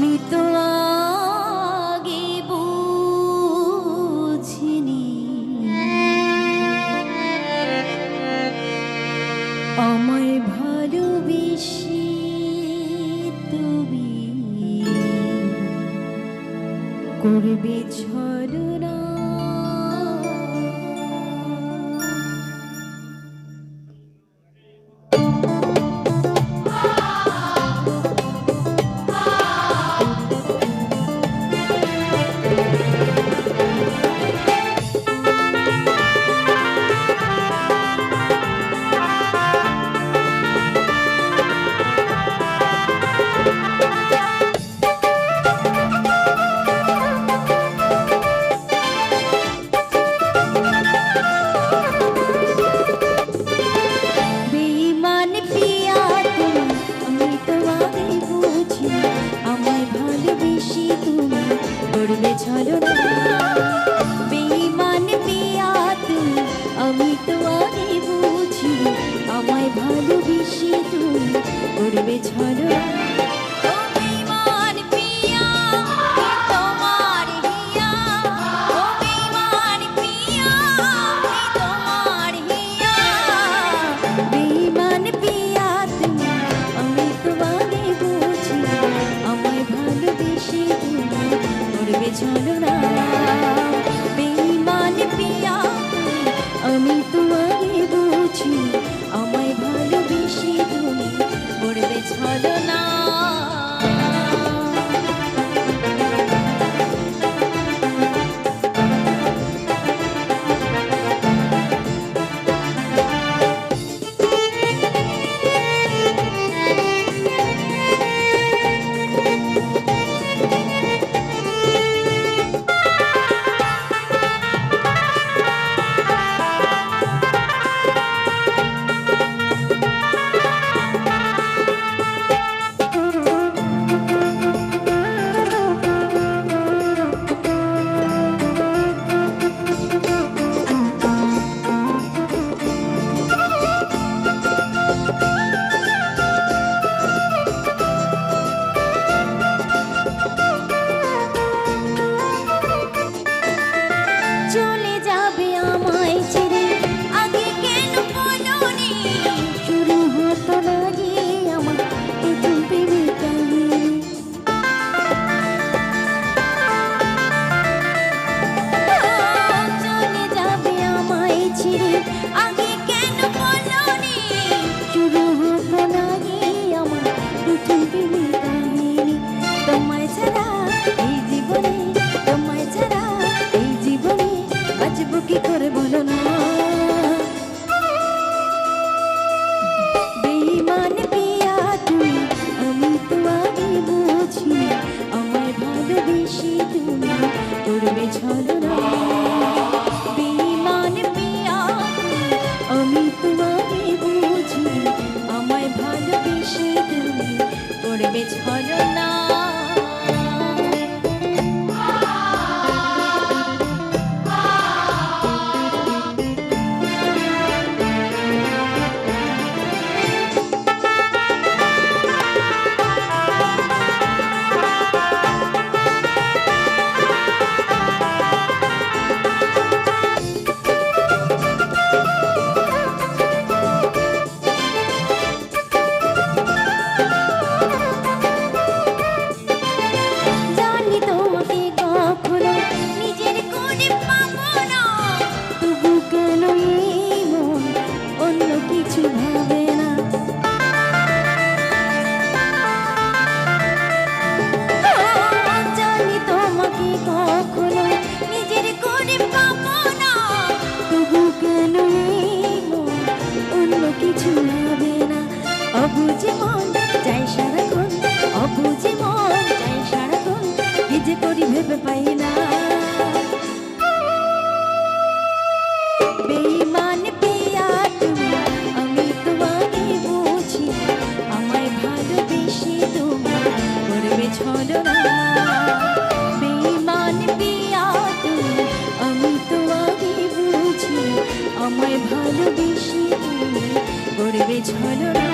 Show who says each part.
Speaker 1: আমি তো আগে বুঝিনি আমায় ভালোবেসে তুমি করবে ছলনা। করবে ছলনা বেঈমান পিয়া তুমি, আমি তো আগে বুঝি আমায় ভালোবেসে তুমি করবে ছলনা। ছলনা বেঈমান পিয়া আমি তোমাকে বুঝি আমায় ভালোবেসে তুমি করবে ছলনা। কি করে বলো না বেঈমান পিয়া তুমি, আমি তো আগে বুঝি আমায় ভালোবেসে তুমি করবে ছলনা। বেঈমান পিয়া আমি তো আগে বুঝি আমায় ভালোবেসে তুমি করবে ছলনা। অবুঝে মন চাই সারাক্ষণ, অবুঝে মন চাই সারাক্ষণ, কি যে করি ভেবে পাই না। বেঈমান পিয়া তুমি, আমি তোমাকে বুঝি আমায় ভালোবেসে তুমি করবে ছলনা। বেঈমান পিয়া তুমি, আমি তোমাকে বুঝি আমায় ভালোবেসে তুমি করবে ছলনা।